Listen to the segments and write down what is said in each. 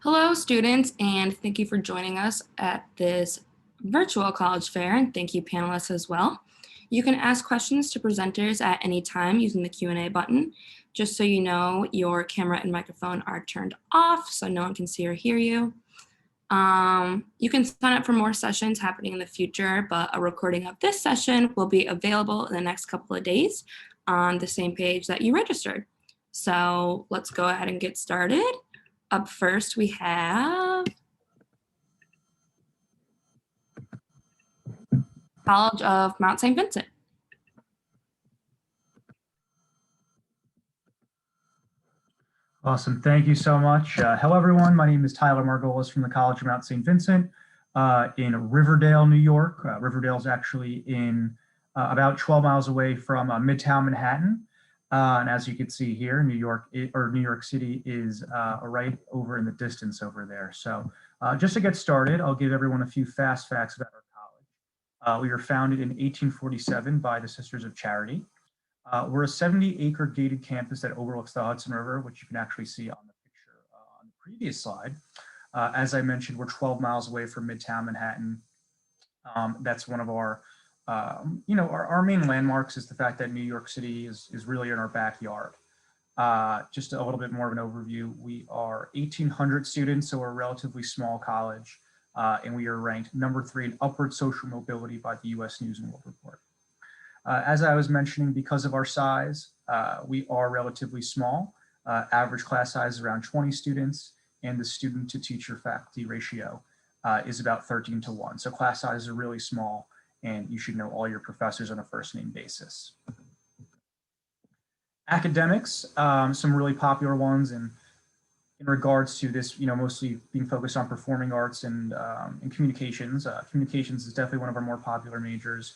Hello, students, and thank you for joining us at this virtual college fair, and thank you, panelists, as well. You can ask questions to presenters at any time using the Q&A button. Just so you know, your camera and microphone are turned off so no one can see or hear you. You can sign up for more sessions happening in the future, but a recording of this session will be available in the next couple of days on the same page that you registered. So let's go ahead and get started. Up first, we have College of Mount St. Vincent. Awesome. Thank you so much. Hello, everyone. My name is Tyler Margolis from the College of Mount St. Vincent in Riverdale, New York. Riverdale is actually in about 12 miles away from Midtown Manhattan. And as you can see here, New York City is right over in the distance over there. So just to get started, I'll give everyone a few fast facts about our college. We were founded in 1847 by the Sisters of Charity. We're a 70-acre gated campus that overlooks the Hudson River, which you can actually see on the picture on the previous slide. As I mentioned, we're 12 miles away from Midtown Manhattan. That's one of our, our main landmarks is the fact that New York City is really in our backyard. Just a little bit more of an overview. We are 1,800 students, so we're a relatively small college, and we are ranked #3 in upward social mobility by the U.S. News and World Report. As I was mentioning, because of our size, we are relatively small. Average class size is around 20 students, and the student to teacher faculty ratio is about 13:1. So class sizes are really small, and you should know all your professors on a first name basis. Academics, some really popular ones, and in regards to this, mostly being focused on performing arts and communications. Communications is definitely one of our more popular majors.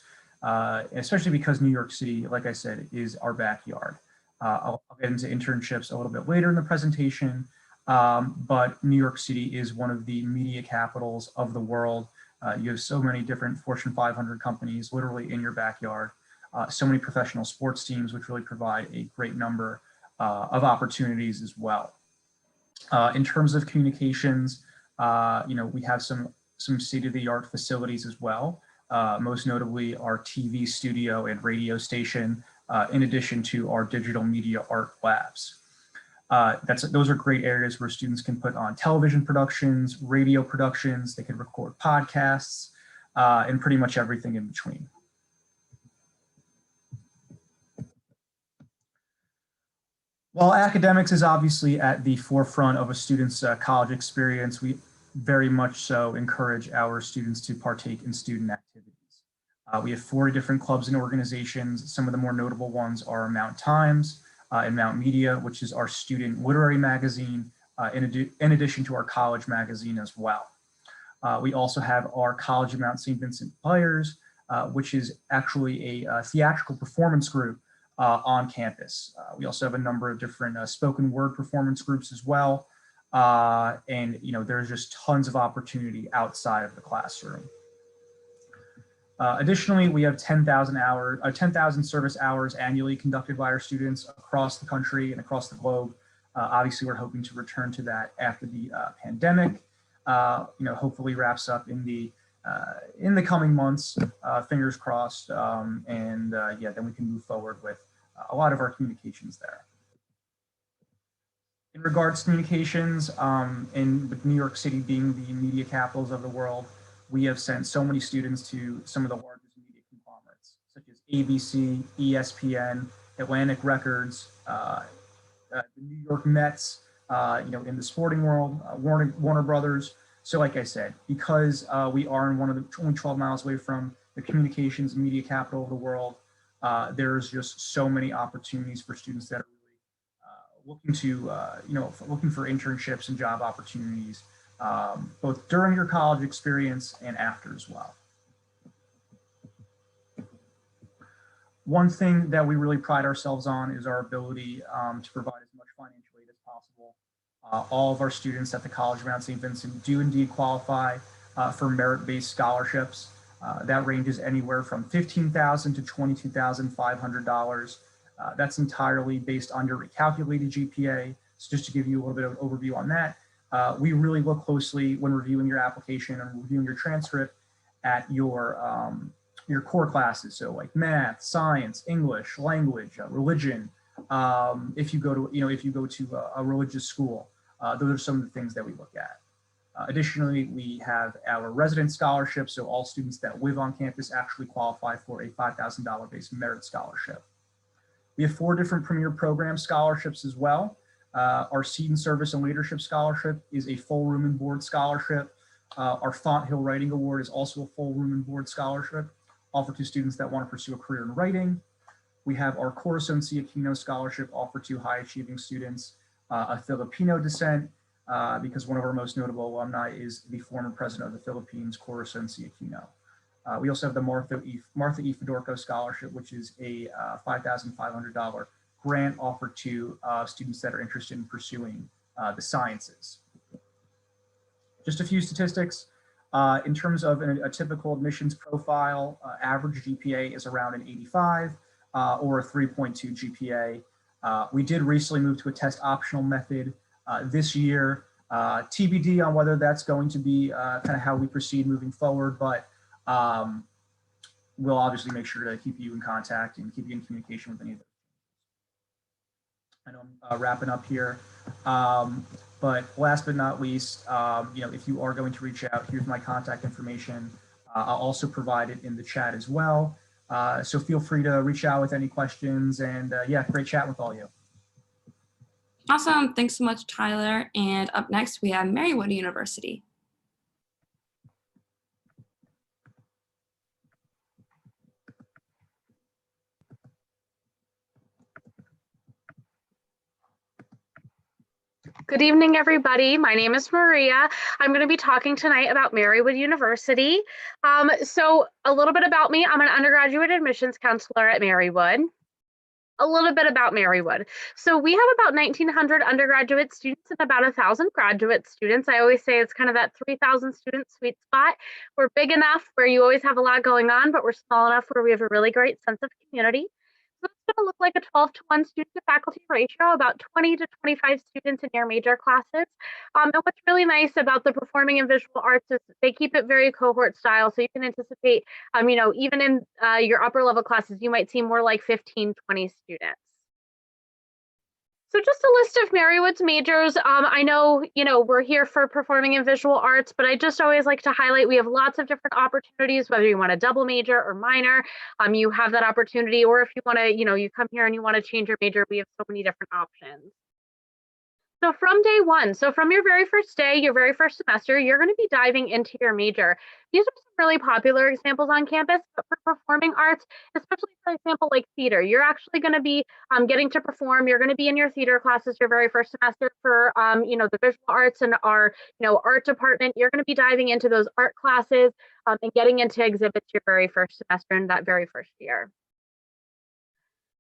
Especially because New York City, like I said, is our backyard. I'll get into internships a little bit later in the presentation, but New York City is one of the media capitals of the world. You have so many different Fortune 500 companies literally in your backyard, so many professional sports teams, which really provide a great number of opportunities as well. In terms of communications, we have some state-of-the-art facilities as well. Most notably our TV studio and radio station, in addition to our digital media art labs. Those are great areas where students can put on television productions, radio productions, they can record podcasts, and pretty much everything in between. While academics is obviously at the forefront of a student's college experience, we very much so encourage our students to partake in student activities. We have 40 different clubs and organizations. Some of the more notable ones are Mount Times and Mount Media, which is our student literary magazine, in addition to our college magazine as well. We also have our College of Mount St. Vincent Players, which is actually a theatrical performance group on campus. We also have a number of different spoken word performance groups as well. And there's just tons of opportunity outside of the classroom. Additionally, we have 10,000 service hours annually conducted by our students across the country and across the globe. Obviously, we're hoping to return to that after the pandemic. Hopefully wraps up in the coming months. Fingers crossed, and then we can move forward with a lot of our communications there. In regards to communications, and with New York City being the media capitals of the world, we have sent so many students to some of the largest media conglomerates, such as ABC, ESPN, Atlantic Records, the New York Mets, in the sporting world, Warner Brothers. So like I said, because we are in only 12 miles away from the communications media capital of the world, there's just so many opportunities for students that are looking for internships and job opportunities, both during your college experience and after as well. One thing that we really pride ourselves on is our ability to provide as much financial aid as possible. All of our students at the College of Mount St. Vincent do indeed qualify for merit-based scholarships. That ranges anywhere from $15,000 to $22,500. That's entirely based on your recalculated GPA. So just to give you a little bit of an overview on that, we really look closely when reviewing your application and reviewing your transcript at your core classes. So like math, science, English, language, religion. If you go to a religious school, those are some of the things that we look at. Additionally, we have our resident scholarship, so all students that live on campus actually qualify for a $5,000 base merit scholarship. We have 4 different premier program scholarships as well. Our Seat and Service and Leadership Scholarship is a full room and board scholarship. Our Font Hill Writing Award is also a full room and board scholarship offered to students that want to pursue a career in writing. We have our Corazon Aquino Scholarship offered to high achieving students of Filipino descent, because one of our most notable alumni is the former president of the Philippines, Corazon Aquino. We also have the Martha E. Fedorko Scholarship, which is a $5,500 grant offered to students that are interested in pursuing the sciences. Just a few statistics. In terms of a typical admissions profile, average GPA is around an 85 or a 3.2 GPA. We did recently move to a test optional method this year. TBD on whether that's going to be kind of how we proceed moving forward, but we'll obviously make sure to keep you in contact and keep you in communication with any of those. I know I'm wrapping up here, but last but not least, if you are going to reach out, here's my contact information. I'll also provide it in the chat as well. So feel free to reach out with any questions, and yeah, great chat with all you. Awesome. Thanks so much, Tyler. And up next, we have Marywood University. Good evening, everybody. My name is Maria. I'm going to be talking tonight about Marywood University. So a little bit about me. I'm an undergraduate admissions counselor at Marywood. A little bit about Marywood. So we have about 1,900 undergraduate students and about 1,000 graduate students. I always say it's kind of that 3,000 student sweet spot. We're big enough where you always have a lot going on, but we're small enough where we have a really great sense of community. So it's going to look like a 12-to-1 student to faculty ratio, about 20 to 25 students in your major classes. And what's really nice about the performing and visual arts is they keep it very cohort style. So you can anticipate, even in your upper level classes, you might see more like 15, 20 students. So just a list of Marywood's majors. I know, we're here for performing and visual arts, but I just always like to highlight we have lots of different opportunities, whether you want a double major or minor, you have that opportunity, or if you want to, you come here and you want to change your major, we have so many different options. So from day one, so from your very first day, your very first semester, you're going to be diving into your major. These are some really popular examples on campus, but for performing arts, especially for example, like theater, you're actually going to be getting to perform. You're going to be in your theater classes your very first semester. For the visual arts and our art department, you're going to be diving into those art classes and getting into exhibits your very first semester in that very first year.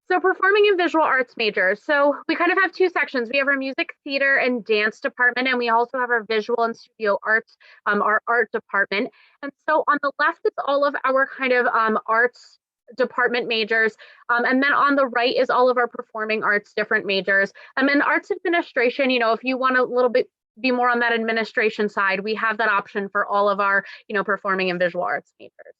So performing and visual arts majors. So we kind of have 2 sections. We have our music, theater, and dance department, and we also have our visual and studio arts, our art department. And so on the left is all of our kind of arts department majors. And then on the right is all of our performing arts different majors. And then arts administration, if you want a little bit be more on that administration side, we have that option for all of our, performing and visual arts majors.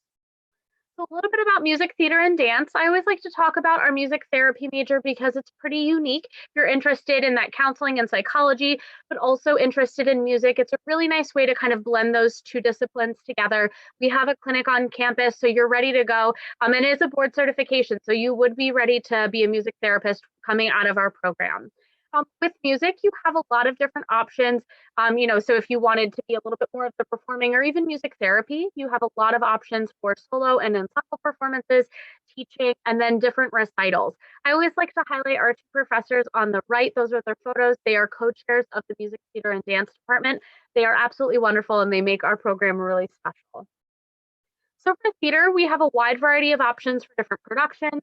So a little bit about music, theater, and dance. I always like to talk about our music therapy major because it's pretty unique. If you're interested in that counseling and psychology, but also interested in music, it's a really nice way to kind of blend those 2 disciplines together. We have a clinic on campus, so you're ready to go. And it is a board certification, so you would be ready to be a music therapist coming out of our program. With music, you have a lot of different options. So if you wanted to be a little bit more of the performing or even music therapy, you have a lot of options for solo and ensemble performances, teaching, and then different recitals. I always like to highlight our 2 professors on the right. Those are their photos. They are co-chairs of the music, theater, and dance department. They are absolutely wonderful, and they make our program really special. So for theater, we have a wide variety of options for different productions.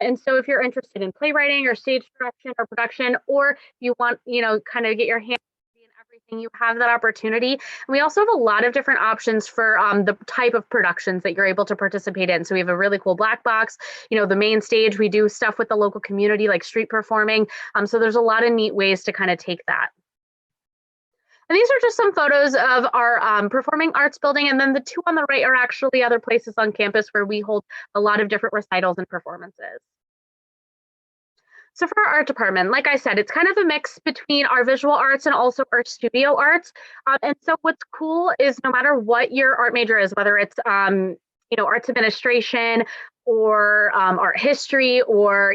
And so if you're interested in playwriting or stage direction or production, or you want, kind of get your hands in everything, you have that opportunity. And we also have a lot of different options for the type of productions that you're able to participate in. So we have a really cool black box, the main stage. We do stuff with the local community like street performing. So there's a lot of neat ways to kind of take that. And these are just some photos of our performing arts building. And then the two on the right are actually other places on campus where we hold a lot of different recitals and performances. So for our art department, like I said, it's kind of a mix between our visual arts and also our studio arts. And so what's cool is no matter what your art major is, whether it's arts administration or art history or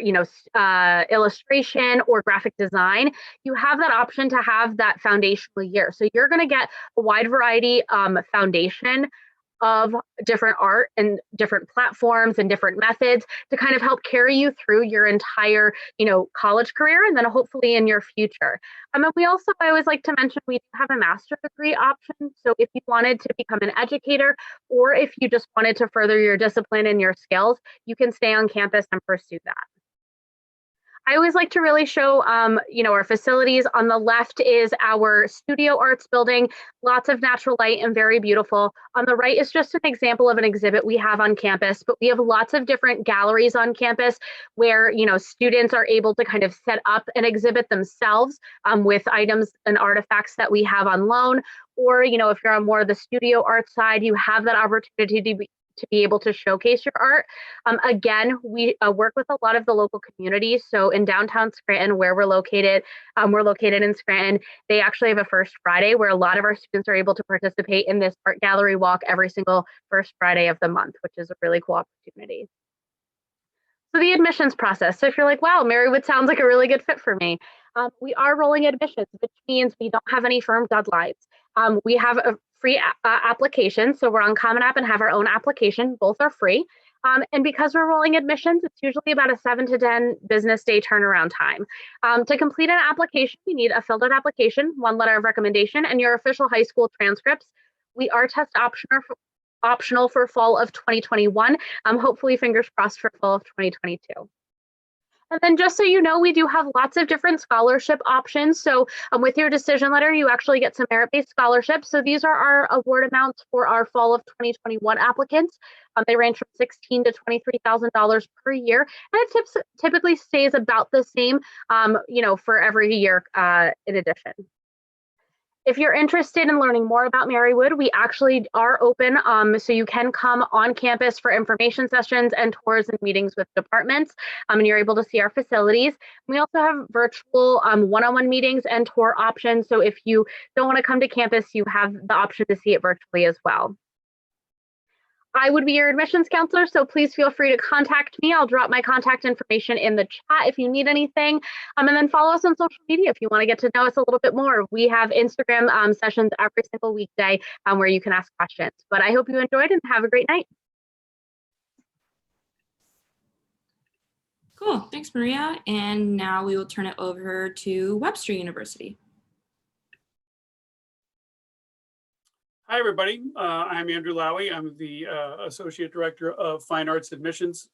illustration or graphic design, you have that option to have that foundational year. So you're going to get a wide variety foundation of different art and different platforms and different methods to kind of help carry you through your entire, college career and then hopefully in your future. And we also, I always like to mention, we do have a master's degree option. So if you wanted to become an educator or if you just wanted to further your discipline and your skills, you can stay on campus and pursue that. I always like to really show, our facilities. On the left is our studio arts building, lots of natural light and very beautiful. On the right is just an example of an exhibit we have on campus, but we have lots of different galleries on campus where, students are able to kind of set up an exhibit themselves with items and artifacts that we have on loan. Or, if you're on more of the studio art side, you have that opportunity to be able to showcase your art. Again, we work with a lot of the local communities. So in downtown Scranton, where we're located in Scranton, they actually have a First Friday where a lot of our students are able to participate in this art gallery walk every single first Friday of the month, which is a really cool opportunity. So the admissions process. So if you're like, wow, Marywood sounds like a really good fit for me. We are rolling admissions, which means we don't have any firm deadlines. We have a free application. So we're on Common App and have our own application. Both are free. And because we're rolling admissions, it's usually about a 7 to 10 business day turnaround time. To complete an application, we need a filled out application, one letter of recommendation, and your official high school transcripts. We are test optional for fall of 2021. Hopefully, fingers crossed for fall of 2022. And then just so you know, we do have lots of different scholarship options. So with your decision letter, you actually get some merit-based scholarships. So these are our award amounts for our fall of 2021 applicants. They range from $16,000 to $23,000 per year. And it typically stays about the same, for every year in addition. If you're interested in learning more about Marywood, we actually are open, so you can come on campus for information sessions and tours and meetings with departments, and you're able to see our facilities. We also have virtual one-on-one meetings and tour options, so if you don't want to come to campus, you have the option to see it virtually as well. I would be your admissions counselor, so please feel free to contact me. I'll drop my contact information in the chat if you need anything. And then follow us on social media if you want to get to know us a little bit more. We have Instagram sessions every single weekday where you can ask questions. But I hope you enjoyed and have a great night. Cool, thanks, Maria. And now we will turn it over to Webster University. Hi, everybody. I'm Andrew Lowy. I'm the Associate Director of Fine Arts Admissions.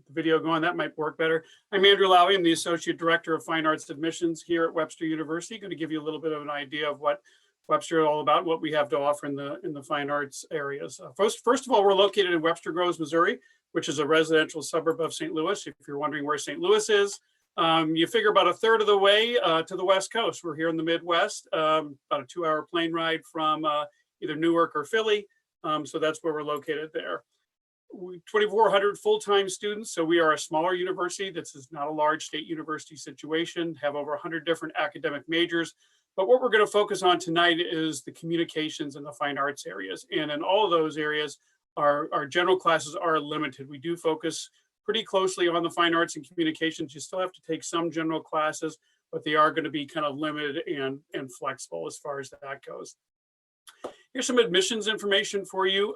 The video going, that might work better. I'm Andrew Lowy. I'm the Associate Director of Fine Arts Admissions here at Webster University. Going to give you a little bit of an idea of what Webster is all about, what we have to offer in the fine arts areas. First of all, we're located in Webster Groves, Missouri, which is a residential suburb of St. Louis. If you're wondering where St. Louis is, you figure about a third of the way to the West Coast. We're here in the Midwest, about a 2-hour plane ride from either Newark or Philly. So that's where we're located there. 2,400 full-time students. So we are a smaller university. This is not a large state university situation, have over 100 different academic majors. But what we're going to focus on tonight is the communications and the fine arts areas. And in all of those areas, our general classes are limited. We do focus pretty closely on the fine arts and communications. You still have to take some general classes, but they are going to be kind of limited and flexible as far as that goes. Here's some admissions information for you.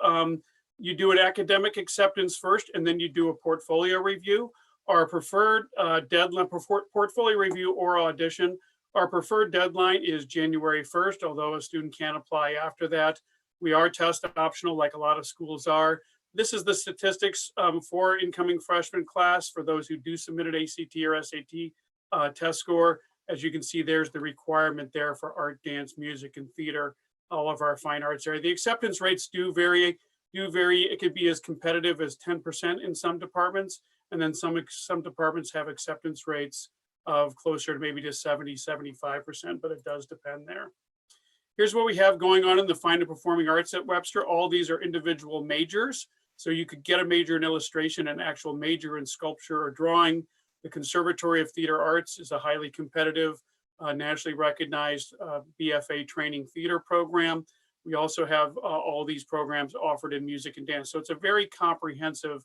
You do an academic acceptance first, and then you do a portfolio review. Our preferred deadline for portfolio review or audition, our preferred deadline is January 1st, although a student can apply after that. We are test optional like a lot of schools are. This is the statistics for incoming freshman class for those who do submit an ACT or SAT test score. As you can see, there's the requirement there for art, dance, music, and theater, all of our fine arts area. The acceptance rates do vary. It could be as competitive as 10% in some departments, and then some departments have acceptance rates of closer to maybe to 70, 75%, but it does depend there. Here's what we have going on in the Fine and Performing Arts at Webster. All these are individual majors. So you could get a major in illustration, an actual major in sculpture or drawing. The Conservatory of Theater Arts is a highly competitive, nationally recognized BFA training theater program. We also have all these programs offered in music and dance. So it's a very comprehensive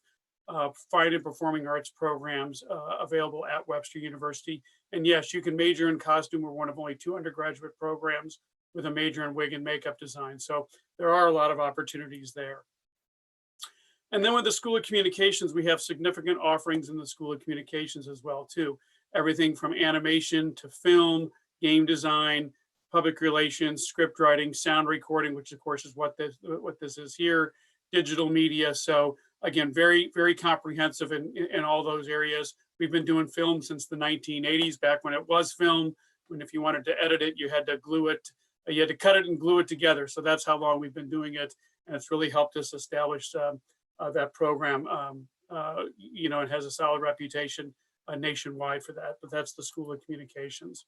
fine and performing arts programs available at Webster University. And yes, you can major in costume. We're one of only 2 undergraduate programs with a major in wig and makeup design. So there are a lot of opportunities there. And then with the School of Communications, we have significant offerings in the School of Communications as well too. Everything from animation to film, game design, public relations, script writing, sound recording, which of course is what this is here, digital media. So again, very, very comprehensive in all those areas. We've been doing film since the 1980s, back when it was film, when if you wanted to edit it, you had to glue it, you had to cut it and glue it together. So that's how long we've been doing it. And it's really helped us establish that program. You know, it has a solid reputation nationwide for that, but that's the School of Communications.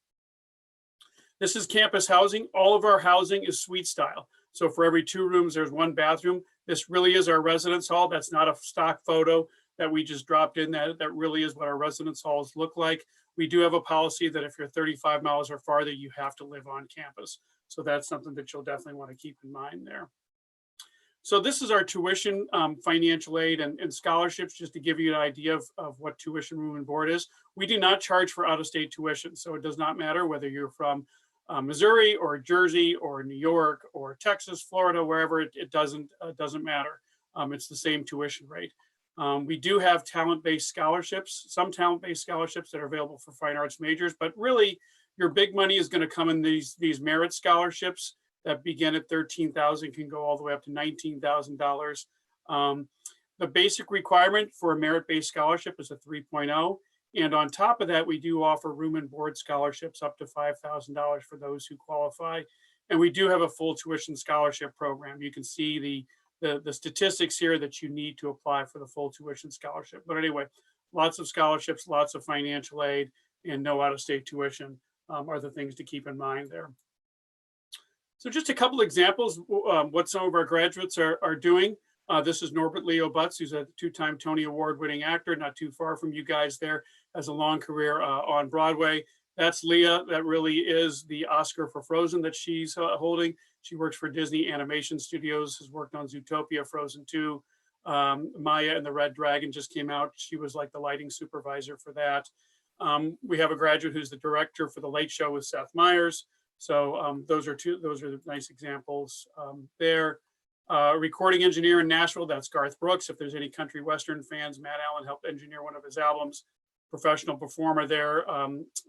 This is campus housing. All of our housing is suite style. So for every 2 rooms, there's 1 bathroom. This really is our residence hall. That's not a stock photo that we just dropped in. That really is what our residence halls look like. We do have a policy that if you're 35 miles or farther, you have to live on campus. So that's something that you'll definitely want to keep in mind there. So this is our tuition, financial aid and scholarships, just to give you an idea of what tuition, room and board is. We do not charge for out-of-state tuition. So it does not matter whether you're from Missouri or Jersey or New York or Texas, Florida, wherever, it doesn't matter. It's the same tuition rate. We do have talent-based scholarships, some talent-based scholarships that are available for fine arts majors, but really your big money is going to come in these merit scholarships that begin at $13,000, can go all the way up to $19,000. The basic requirement for a merit-based scholarship is a 3.0. And on top of that, we do offer room and board scholarships up to $5,000 for those who qualify. And we do have a full tuition scholarship program. You can see the statistics here that you need to apply for the full tuition scholarship. But anyway, lots of scholarships, lots of financial aid, and no out-of-state tuition are the things to keep in mind there. So just a couple examples what some of our graduates are doing. This is Norbert Leo Butz, who's a 2-time Tony Award winning actor, not too far from you guys there, has a long career on Broadway. That's Leah. That really is the Oscar for Frozen that she's holding. She works for Disney Animation Studios, has worked on Zootopia, Frozen 2. Maya and the Red Dragon just came out. She was like the lighting supervisor for that. We have a graduate who's the director for The Late Show with Seth Meyers. So those are nice examples there. Recording engineer in Nashville, that's Garth Brooks. If there's any country western fans, Matt Allen helped engineer one of his albums. Professional performer there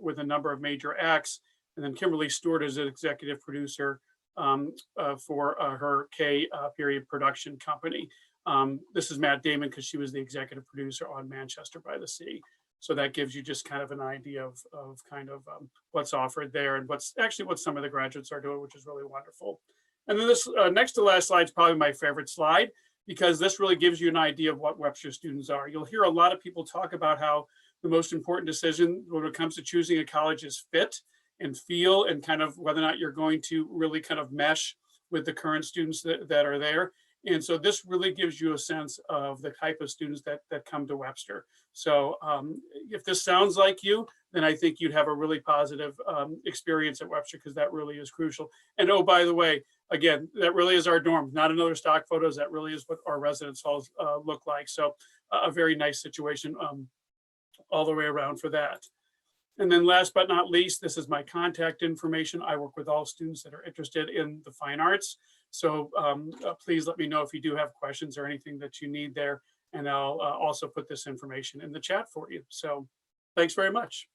with a number of major acts. And then Kimberly Stewart is an executive producer for her K period production company. This is Matt Damon because she was the executive producer on Manchester by the Sea. So that gives you just kind of an idea of kind of what's offered there and what some of the graduates are doing, which is really wonderful. And then this next to last slide is probably my favorite slide, because this really gives you an idea of what Webster students are. You'll hear a lot of people talk about how the most important decision when it comes to choosing a college is fit and feel, and kind of whether or not you're going to really kind of mesh with the current students that are there. And so this really gives you a sense of the type of students that come to Webster. So if this sounds like you, then I think you'd have a really positive experience at Webster, because that really is crucial. And oh, by the way, again, that really is our dorm, not another stock photos. That really is what our residence halls look like. So a very nice situation all the way around for that. And then last but not least, this is my contact information. I work with all students that are interested in the fine arts. So please let me know if you do have questions or anything that you need there. And I'll also put this information in the chat for you. So thanks very much.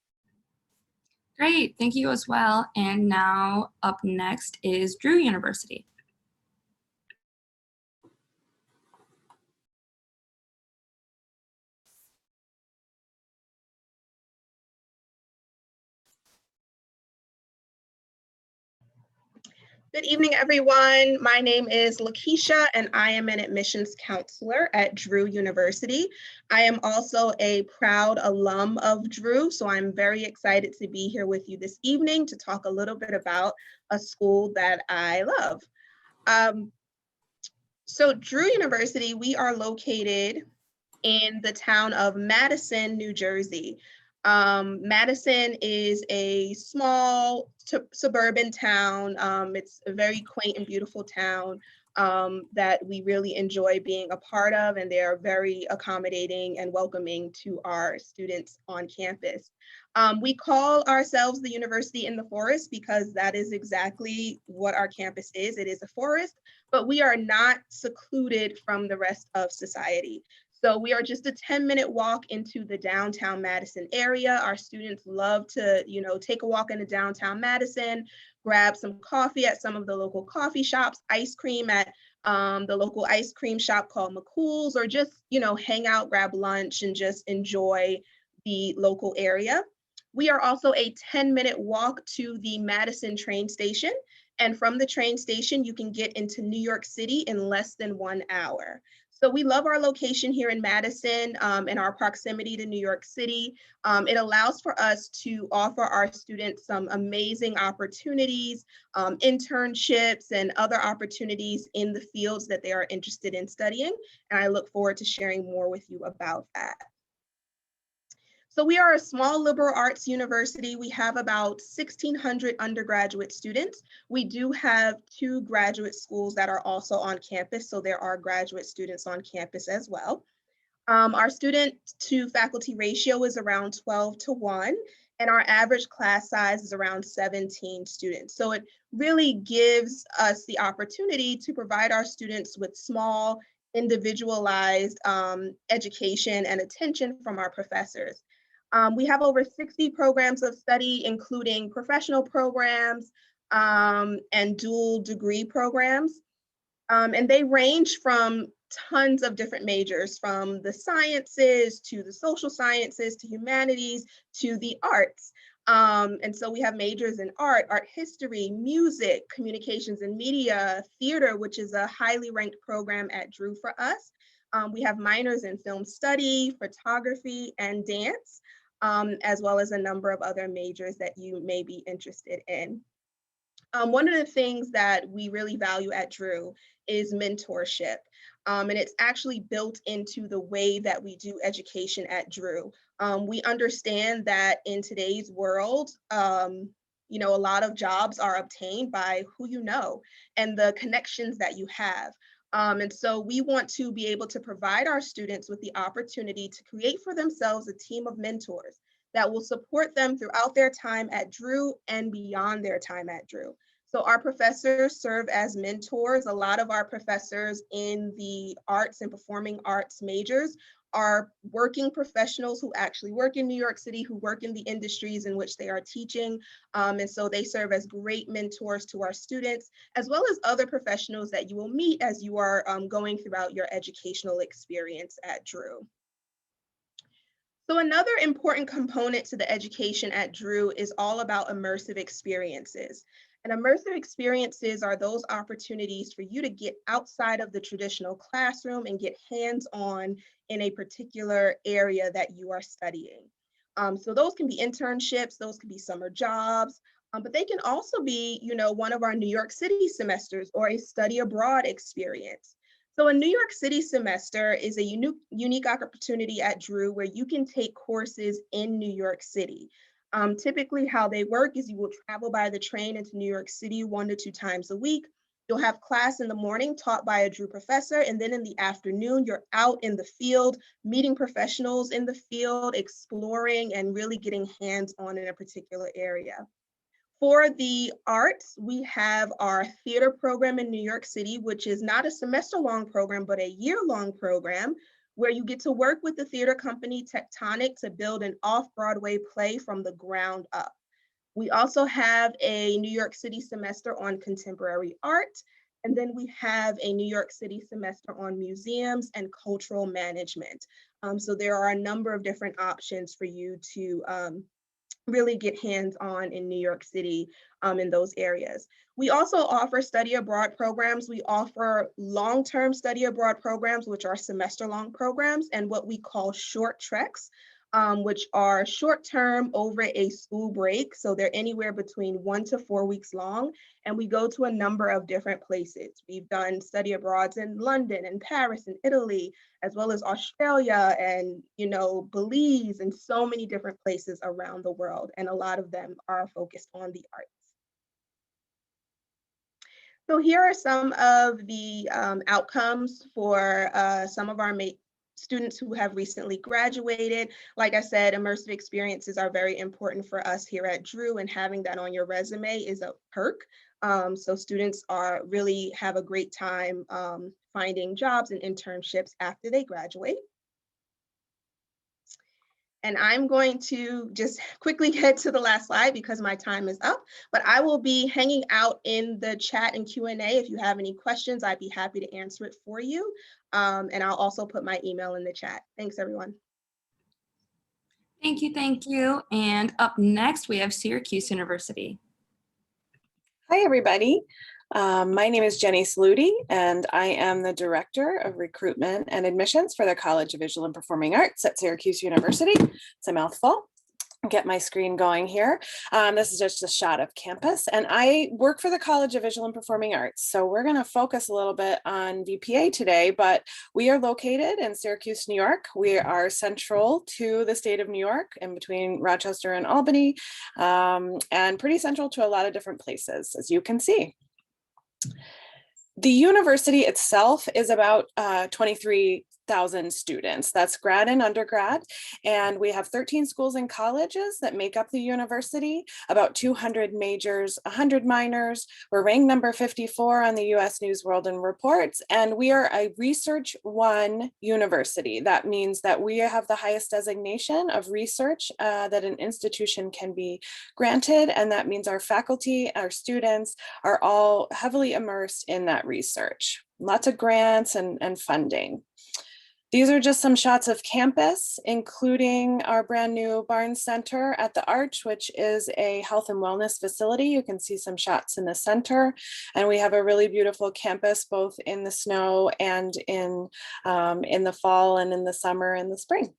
Great, thank you as well. And now up next is Drew University. Good evening, everyone. My name is Lakeisha, and I am an admissions counselor at Drew University. I am also a proud alum of Drew, so I'm very excited to be here with you this evening to talk a little bit about a school that I love. So Drew University, we are located in the town of Madison, New Jersey. Madison is a small suburban town. It's a very quaint and beautiful town that we really enjoy being a part of, and they are very accommodating and welcoming to our students on campus. We call ourselves the University in the Forest because that is exactly what our campus is. It is a forest, but we are not secluded from the rest of society. So we are just a 10-minute walk into the downtown Madison area. Our students love to, take a walk into downtown Madison, grab some coffee at some of the local coffee shops, ice cream at the local ice cream shop called McCool's, or just, hang out, grab lunch, and just enjoy the local area. We are also a 10-minute walk to the Madison train station. And from the train station, you can get into New York City in less than 1 hour. So we love our location here in Madison and our proximity to New York City. It allows for us to offer our students some amazing opportunities, internships, and other opportunities in the fields that they are interested in studying. And I look forward to sharing more with you about that. So we are a small liberal arts university. We have about 1,600 undergraduate students. We do have 2 graduate schools that are also on campus, so there are graduate students on campus as well. Our student to faculty ratio is around 12:1, and our average class size is around 17 students. So it really gives us the opportunity to provide our students with small, individualized education and attention from our professors. We have over 60 programs of study, including professional programs and dual degree programs. And they range from tons of different majors, from the sciences to the social sciences to humanities to the arts. And so we have majors in art history, music, communications and media, theater, which is a highly ranked program at Drew for us. We have minors in film study, photography, and dance, as well as a number of other majors that you may be interested in. One of the things that we really value at Drew is mentorship. And it's actually built into the way that we do education at Drew. We understand that in today's world, a lot of jobs are obtained by who you know and the connections that you have. And so we want to be able to provide our students with the opportunity to create for themselves a team of mentors that will support them throughout their time at Drew and beyond their time at Drew. So our professors serve as mentors. A lot of our professors in the arts and performing arts majors are working professionals who actually work in New York City, who work in the industries in which they are teaching. And so they serve as great mentors to our students, as well as other professionals that you will meet as you are going throughout your educational experience at Drew. So another important component to the education at Drew is all about immersive experiences. And immersive experiences are those opportunities for you to get outside of the traditional classroom and get hands-on in a particular area that you are studying. So those can be internships, those could be summer jobs, but they can also be, one of our New York City semesters or a study abroad experience. So a New York City semester is a unique opportunity at Drew where you can take courses in New York City. Typically how they work is you will travel by the train into New York City 1 to 2 times a week. You'll have class in the morning taught by a Drew professor, and then in the afternoon, you're out in the field, meeting professionals in the field, exploring and really getting hands-on in a particular area. For the arts, we have our theater program in New York City, which is not a semester-long program, but a year-long program where you get to work with the theater company Tectonic to build an off-Broadway play from the ground up. We also have a New York City semester on contemporary art, and then we have a New York City semester on museums and cultural management. So there are a number of different options for you to really get hands-on in New York City in those areas. We also offer study abroad programs. We offer long-term study abroad programs, which are semester-long programs, and what we call short treks, which are short-term over a school break. So they're anywhere between 1 to 4 weeks long, and we go to a number of different places. We've done study abroads in London and Paris and Italy, as well as Australia and, Belize, and so many different places around the world. And a lot of them are focused on the arts. So here are some of the outcomes for some of our students who have recently graduated. Like I said, immersive experiences are very important for us here at Drew, and having that on your resume is a perk. So students really have a great time finding jobs and internships after they graduate. And I'm going to just quickly get to the last slide because my time is up, but I will be hanging out in the chat and Q&A. If you have any questions, I'd be happy to answer it for you. And I'll also put my email in the chat. Thanks, everyone. Thank you, thank you. And up next, we have Syracuse University. Hi, everybody. My name is Jenny Saluti, and I am the Director of Recruitment and Admissions for the College of Visual and Performing Arts at Syracuse University. It's a mouthful. Get my screen going here. This is just a shot of campus, and I work for the College of Visual and Performing Arts. So we're going to focus a little bit on VPA today, but we are located in Syracuse, New York. We are central to the state of New York, in between Rochester and Albany, and pretty central to a lot of different places, as you can see. The university itself is about 23,000 students. That's grad and undergrad. And we have 13 schools and colleges that make up the university, about 200 majors, 100 minors. We're ranked number 54 on the US News, World and Reports. And we are a Research 1 university. That means that we have the highest designation of research that an institution can be granted. And that means our faculty, our students are all heavily immersed in that research. Lots of grants and funding. These are just some shots of campus, including our brand new Barnes Center at the Arch, which is a health and wellness facility. You can see some shots in the center. And we have a really beautiful campus, both in the snow and in the fall and in the summer and the spring.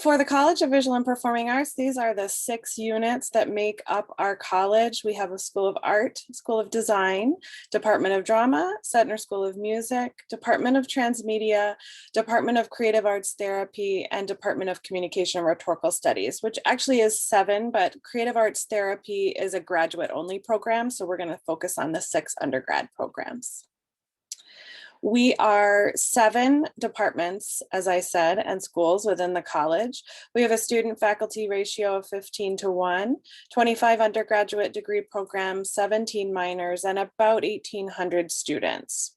For the College of Visual and Performing Arts, these are the 6 units that make up our college. We have a School of Art, School of Design, Department of Drama, Setner School of Music, Department of Transmedia, Department of Creative Arts Therapy, and Department of Communication and Rhetorical Studies, which actually is 7, but Creative Arts Therapy is a graduate-only program, so we're going to focus on the 6 undergrad programs. We are 7 departments, as I said, and schools within the college. We have a student faculty ratio of 15:1, 25 undergraduate degree programs, 17 minors, and about 1,800 students.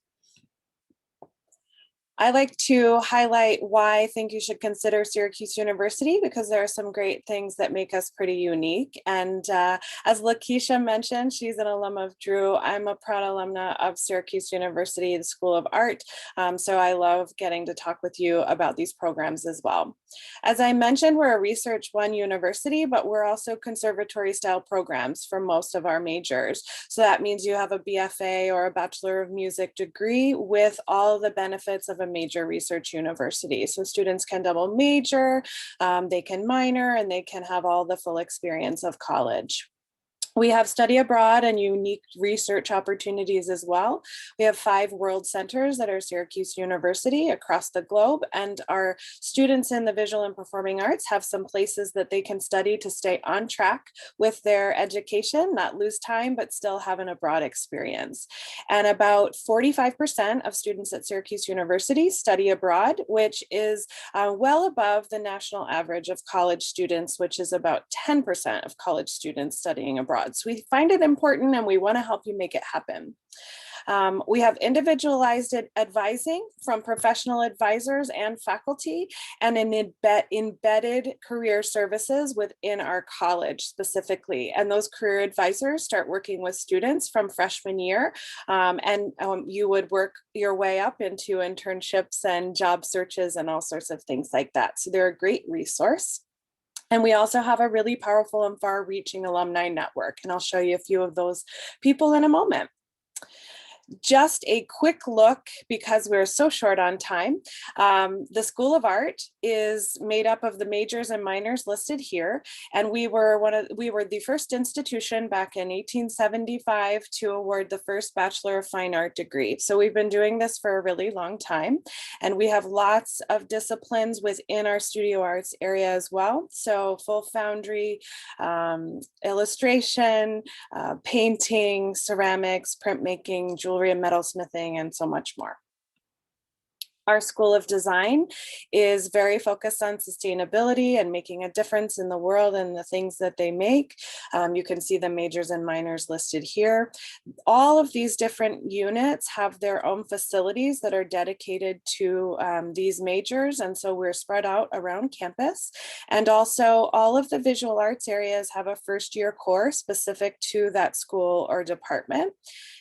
I like to highlight why I think you should consider Syracuse University, because there are some great things that make us pretty unique. And as Lakeisha mentioned, she's an alum of Drew. I'm a proud alumna of Syracuse University, the School of Art. So I love getting to talk with you about these programs as well. As I mentioned, we're a Research 1 university, but we're also conservatory style programs for most of our majors. So that means you have a BFA or a Bachelor of Music degree with all the benefits of a major research university. So students can double major, they can minor, and they can have all the full experience of college. We have study abroad and unique research opportunities as well. We have 5 world centers that are Syracuse University across the globe, and our students in the visual and performing arts have some places that they can study to stay on track with their education, not lose time, but still have an abroad experience. And about 45% of students at Syracuse University study abroad, which is well above the national average of college students, which is about 10% of college students studying abroad. So we find it important and we want to help you make it happen. We have individualized advising from professional advisors and faculty, and an embedded career services within our college specifically. And those career advisors start working with students from freshman year, and you would work your way up into internships and job searches and all sorts of things like that. So they're a great resource. And we also have a really powerful and far-reaching alumni network, and I'll show you a few of those people in a moment. Just a quick look, because we're so short on time. The School of Art is made up of the majors and minors listed here, and we were the first institution back in 1875 to award the first Bachelor of Fine Art degree. So we've been doing this for a really long time, and we have lots of disciplines within our studio arts area as well. So full foundry, illustration, painting, ceramics, printmaking, jewelry and metalsmithing, and so much more. Our School of Design is very focused on sustainability and making a difference in the world and the things that they make. You can see the majors and minors listed here. All of these different units have their own facilities that are dedicated to these majors, and so we're spread out around campus. And also all of the visual arts areas have a first-year course specific to that school or department.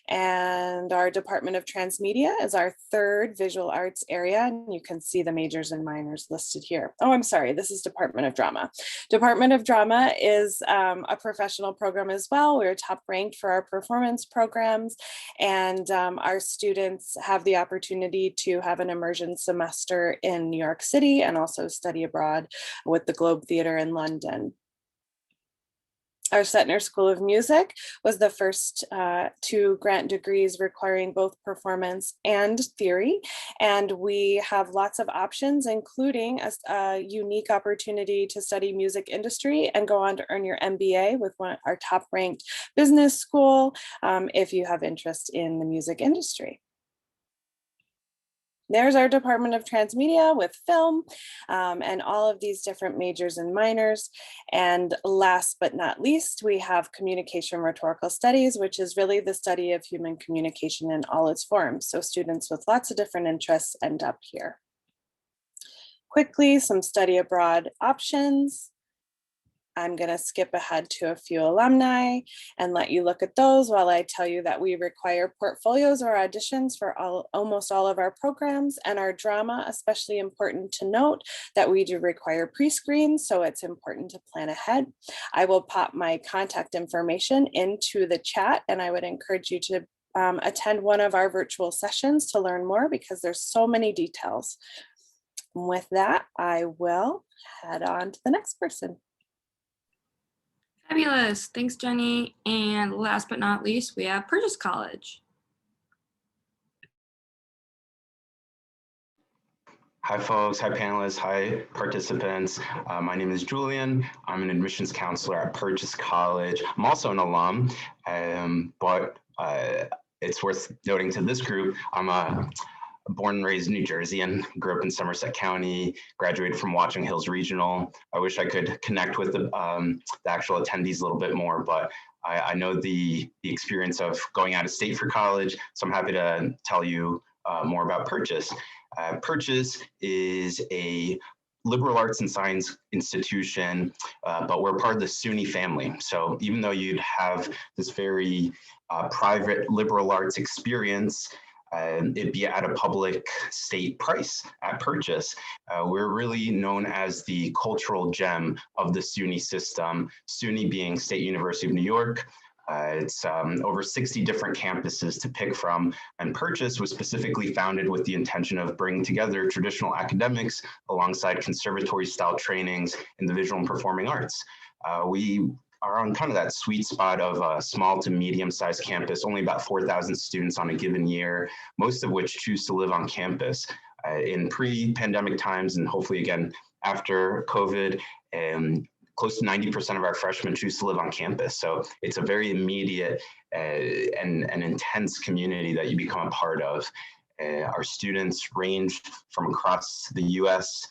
And our Department of Transmedia is our third visual arts area, and you can see the majors and minors listed here. Oh, I'm sorry, this is Department of Drama. Department of Drama is a professional program as well. We're top ranked for our performance programs, and our students have the opportunity to have an immersion semester in New York City and also study abroad with the Globe Theatre in London. Our Setner School of Music was the first to grant degrees requiring both performance and theory. And we have lots of options, including a unique opportunity to study music industry and go on to earn your MBA with our top ranked business school if you have interest in the music industry. There's our Department of Transmedia with film and all of these different majors and minors. And last but not least, we have Communication Rhetorical Studies, which is really the study of human communication in all its forms. So students with lots of different interests end up here. Quickly, some study abroad options. I'm going to skip ahead to a few alumni and let you look at those while I tell you that we require portfolios or auditions for almost all of our programs, and our drama, especially important to note that we do require pre-screens, so it's important to plan ahead. I will pop my contact information into the chat, and I would encourage you to attend one of our virtual sessions to learn more, because there's so many details. And with that, I will head on to the next person. Fabulous. Thanks, Jenny. And last but not least, we have Purchase College. Hi, folks. Hi, panelists. Hi, participants. My name is Julian. I'm an admissions counselor at Purchase College. I'm also an alum, but it's worth noting to this group, I'm born and raised in New Jersey and grew up in Somerset County, graduated from Watchung Hills Regional. I wish I could connect with the actual attendees a little bit more, but I know the experience of going out of state for college, so I'm happy to tell you more about Purchase. Purchase is a liberal arts and science institution, but we're part of the SUNY family. So even though you'd have this very private liberal arts experience, it'd be at a public state price at Purchase. We're really known as the cultural gem of the SUNY system, SUNY being State University of New York. It's over 60 different campuses to pick from, and Purchase was specifically founded with the intention of bringing together traditional academics alongside conservatory-style trainings in the visual and performing arts. We are on kind of that sweet spot of a small to medium-sized campus, only about 4,000 students on a given year, most of which choose to live on campus. In pre-pandemic times, and hopefully again after COVID, close to 90% of our freshmen choose to live on campus. So it's a very immediate and intense community that you become a part of. Our students range from across the US,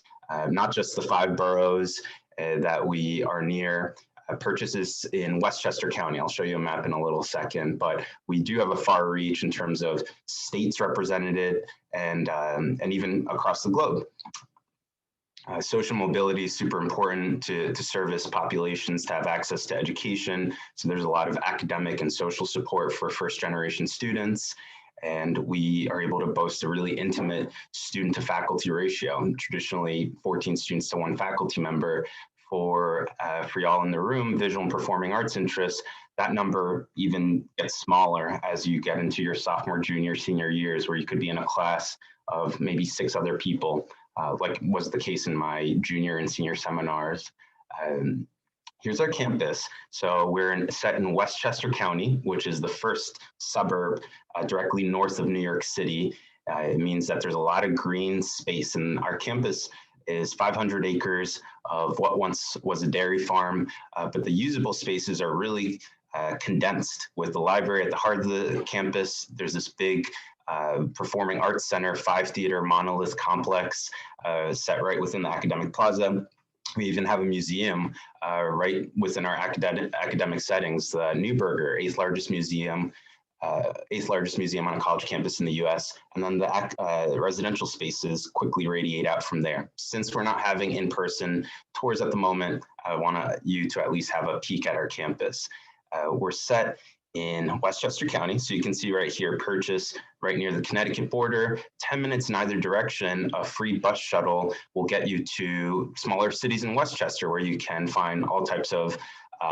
not just the 5 boroughs that we are near. Purchases in Westchester County. I'll show you a map in a little second, but we do have a far reach in terms of states represented and even across the globe. Social mobility is super important to service populations to have access to education. So there's a lot of academic and social support for first-generation students. And we are able to boast a really intimate student to faculty ratio, traditionally 14 students to 1 faculty member for y'all in the room, visual and performing arts interests, that number even gets smaller as you get into your sophomore, junior, senior years, where you could be in a class of maybe 6 other people, like was the case in my junior and senior seminars. Here's our campus. So we're set in Westchester County, which is the first suburb directly north of New York City. It means that there's a lot of green space, and our campus is 500 acres of what once was a dairy farm, but the usable spaces are really condensed. With the library at the heart of the campus, there's this big performing arts center, 5-theater monolith complex set right within the academic plaza. We even have a museum right within our academic settings, the Neuberger, 8th largest museum on a college campus in the US. And then the residential spaces quickly radiate out from there. Since we're not having in-person tours at the moment, I want you to at least have a peek at our campus. We're set in Westchester County. So you can see right here, Purchase, right near the Connecticut border, 10 minutes in either direction, a free bus shuttle will get you to smaller cities in Westchester, where you can find all types of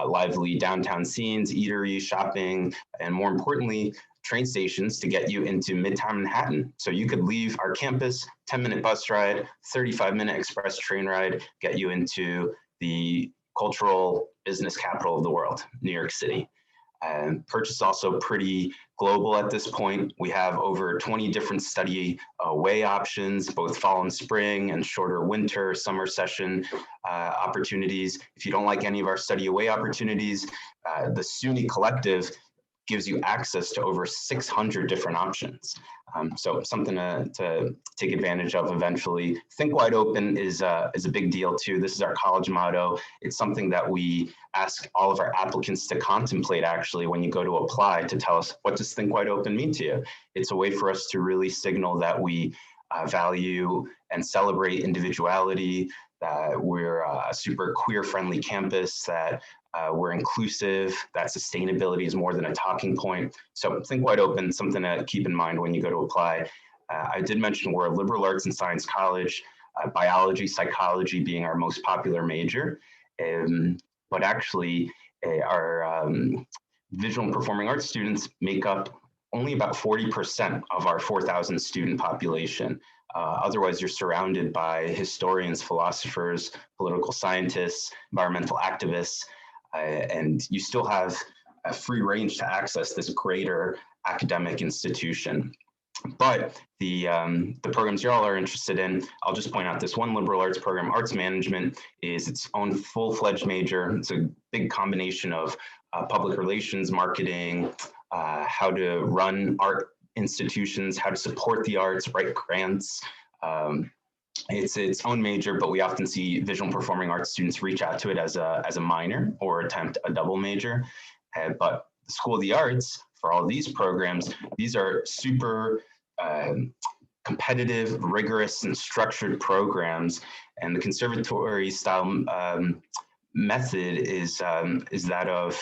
lively downtown scenes, eatery, shopping, and more importantly, train stations to get you into Midtown Manhattan. So you could leave our campus, 10-minute bus ride, 35-minute express train ride, get you into the cultural business capital of the world, New York City. And Purchase is also pretty global at this point. We have over 20 different study away options, both fall and spring, and shorter winter, summer session opportunities. If you don't like any of our study away opportunities, the SUNY Collective gives you access to over 600 different options. So something to take advantage of eventually. Think wide open is a big deal too. This is our college motto. It's something that we ask all of our applicants to contemplate actually when you go to apply, to tell us, what does think wide open mean to you? It's a way for us to really signal that we value and celebrate individuality, that we're a super queer friendly campus, that we're inclusive, that sustainability is more than a talking point. So think wide open, something to keep in mind when you go to apply. I did mention we're a liberal arts and science college, biology, psychology being our most popular major. But actually our visual and performing arts students make up only about 40% of our 4,000 student population. Otherwise, you're surrounded by historians, philosophers, political scientists, environmental activists, and you still have a free range to access this greater academic institution. But the programs y'all are interested in, I'll just point out this one liberal arts program, arts management, is its own full-fledged major. It's a big combination of public relations, marketing, how to run art institutions, how to support the arts, write grants. It's its own major, but we often see visual and performing arts students reach out to it as a minor or attempt a double major. But the School of the Arts, for all these programs, these are super competitive, rigorous, and structured programs. And the conservatory style method is that of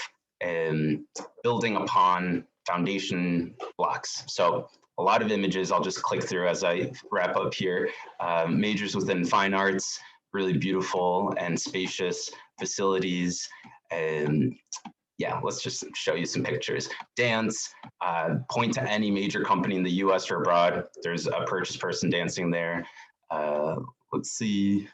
building upon foundation blocks. So a lot of images I'll just click through as I wrap up here. Majors within fine arts, really beautiful and spacious facilities. And yeah, let's just show you some pictures. Dance, point to any major company in the US or abroad. There's a Purchase person dancing there. Let's see.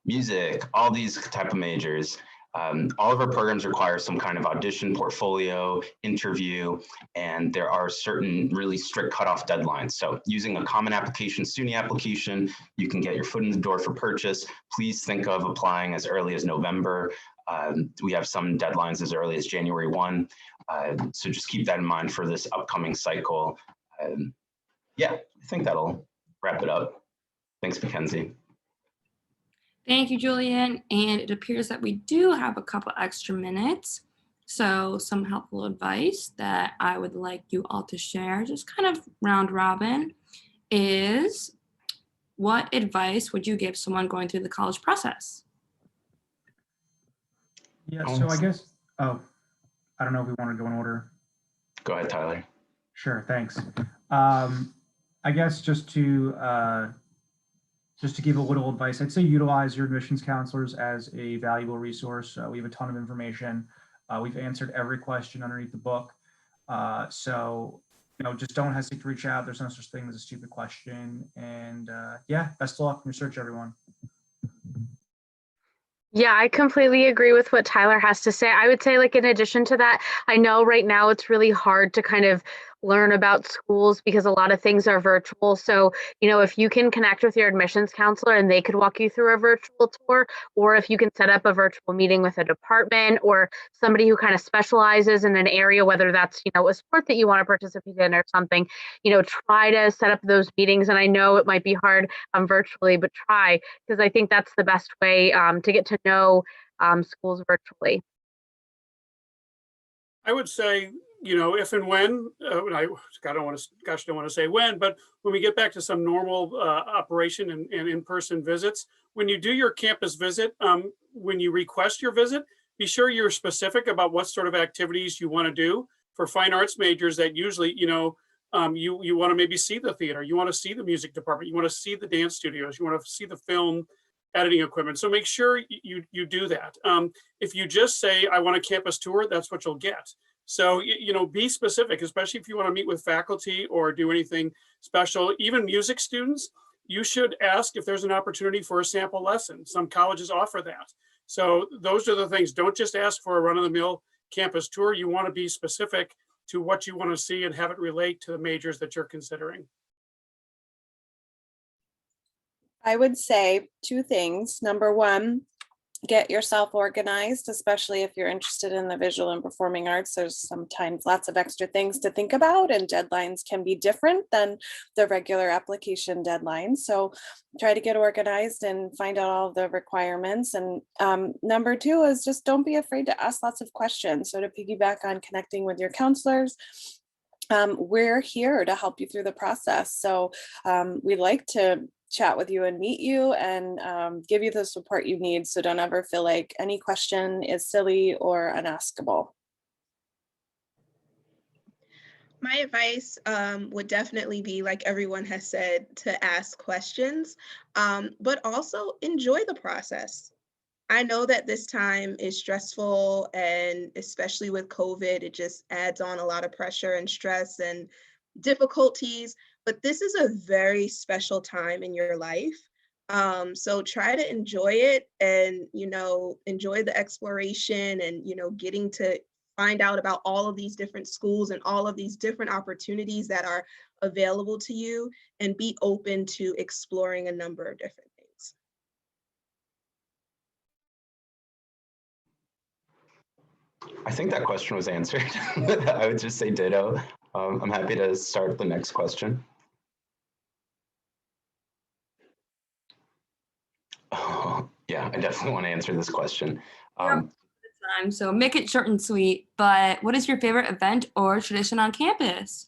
Music, all these type of majors. All of our programs require some kind of audition, portfolio, interview, and there are certain really strict cutoff deadlines. So using a common application, SUNY application, you can get your foot in the door for Purchase. Please think of applying as early as November. We have some deadlines as early as January 1. So just keep that in mind for this upcoming cycle. Yeah, I think that'll wrap it up. Thanks, Mackenzie. Thank you, Julian. And it appears that we do have a couple extra minutes. So some helpful advice that I would like you all to share, just kind of round robin, is what advice would you give someone going through the college process? Yeah, so I guess, I don't know if we want to go in order. Go ahead, Tyler. Sure, thanks. I guess just to just to give a little advice, I'd say utilize your admissions counselors as a valuable resource. We have a ton of information. We've answered every question underneath the book. So, just don't hesitate to reach out. There's no such thing as a stupid question. And yeah, best of luck in your search, everyone. Yeah, I completely agree with what Tyler has to say. I would say, like, in addition to that, I know right now it's really hard to kind of learn about schools because a lot of things are virtual. So, if you can connect with your admissions counselor and they could walk you through a virtual tour, or if you can set up a virtual meeting with a department or somebody who kind of specializes in an area, whether that's, a sport that you want to participate in or something, try to set up those meetings. And I know it might be hard virtually, but try, because I think that's the best way to get to know schools virtually. I would say, if and when, I don't want to say when, but when we get back to some normal operation and in-person visits, when you do your campus visit, when you request your visit, be sure you're specific about what sort of activities you want to do. For fine arts majors, that usually, you want to maybe see the theater, you want to see the music department, you want to see the dance studios, you want to see the film editing equipment. So make sure you do that. If you just say, I want a campus tour, that's what you'll get. So, be specific, especially if you want to meet with faculty or do anything special. Even music students, you should ask if there's an opportunity for a sample lesson. Some colleges offer that. So those are the things. Don't just ask for a run-of-the-mill campus tour. You want to be specific to what you want to see and have it relate to the majors that you're considering. I would say two things. Number one, get yourself organized, especially if you're interested in the visual and performing arts. There's sometimes lots of extra things to think about, and deadlines can be different than the regular application deadline. So try to get organized and find out all the requirements. And number two is just don't be afraid to ask lots of questions. So to piggyback on connecting with your counselors, we're here to help you through the process. So we'd like to chat with you and meet you and give you the support you need. So don't ever feel like any question is silly or unaskable. My advice would definitely be, like everyone has said, to ask questions, but also enjoy the process. I know that this time is stressful, and especially with COVID, it just adds on a lot of pressure and stress and difficulties, but this is a very special time in your life. So try to enjoy it and, enjoy the exploration and, getting to find out about all of these different schools and all of these different opportunities that are available to you, and be open to exploring a number of different things. I think that question was answered. I would just say ditto. I'm happy to start the next question. Oh, yeah, I definitely want to answer this question. So make it short and sweet, but what is your favorite event or tradition on campus?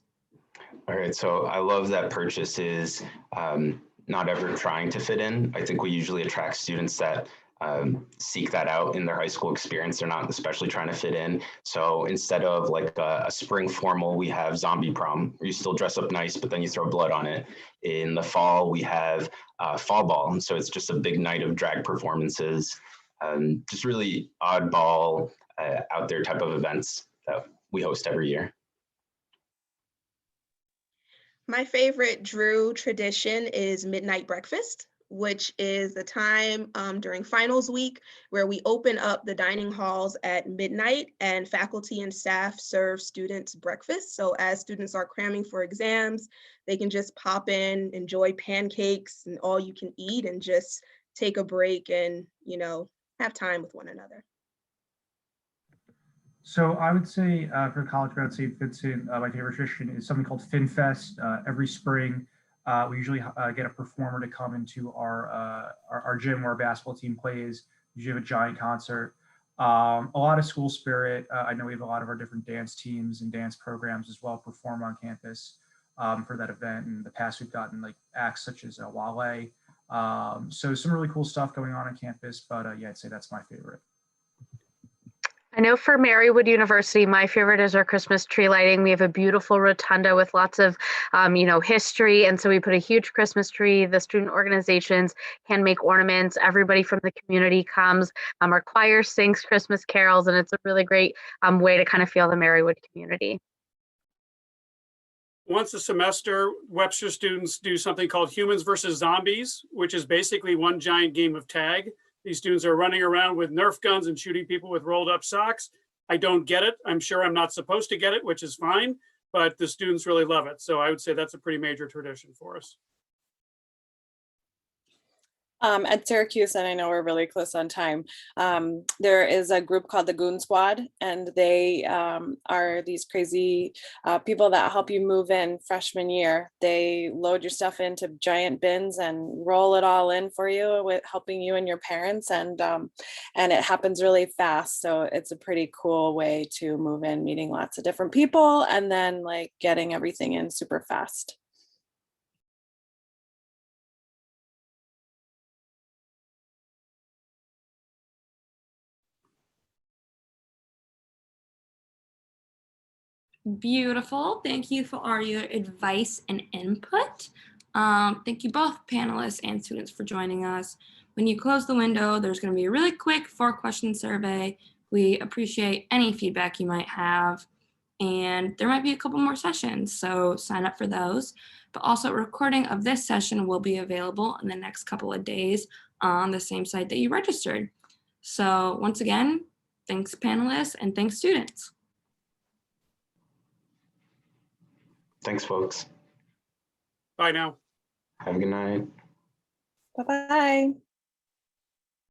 All right, so I love that Purchase is not ever trying to fit in. I think we usually attract students that seek that out in their high school experience. They're not especially trying to fit in. So instead of like a spring formal, we have zombie prom, where you still dress up nice, but then you throw blood on it. In the fall, we have fall ball. And so it's just a big night of drag performances, just really oddball, out there type of events that we host every year. My favorite Drew tradition is midnight breakfast, which is the time during finals week where we open up the dining halls at midnight and faculty and staff serve students breakfast. So as students are cramming for exams, they can just pop in, enjoy pancakes and all you can eat, and just take a break and, have time with one another. So I would say for College About St. Vincent, my favorite tradition is something called FinFest. Every spring, we usually get a performer to come into our gym where our basketball team plays. We usually have a giant concert. A lot of school spirit. I know we have a lot of our different dance teams and dance programs as well perform on campus for that event. In the past, we've gotten like acts such as Wale. So some really cool stuff going on campus, but yeah, I'd say that's my favorite. I know for Marywood University, my favorite is our Christmas tree lighting. We have a beautiful rotunda with lots of, history. And so we put a huge Christmas tree. The student organizations can make ornaments. Everybody from the community comes. Our choir sings Christmas carols, and it's a really great way to kind of feel the Marywood community. Once a semester, Webster students do something called Humans versus Zombies, which is basically one giant game of tag. These students are running around with Nerf guns and shooting people with rolled up socks. I don't get it. I'm sure I'm not supposed to get it, which is fine, but the students really love it. So I would say that's a pretty major tradition for us. At Syracuse, and I know we're really close on time, there is a group called the Goon Squad, and they are these crazy people that help you move in freshman year. They load your stuff into giant bins and roll it all in for you, with helping you and your parents, and it happens really fast. So it's a pretty cool way to move in, meeting lots of different people, and then like getting everything in super fast. Beautiful. Thank you for all your advice and input. Thank you both panelists and students for joining us. When you close the window, there's going to be a really quick 4-question survey. We appreciate any feedback you might have. And there might be a couple more sessions, so sign up for those. But also a recording of this session will be available in the next couple of days on the same site that you registered. So once again, thanks panelists and thanks students. Thanks, folks. Bye now. Have a good night. Bye-bye.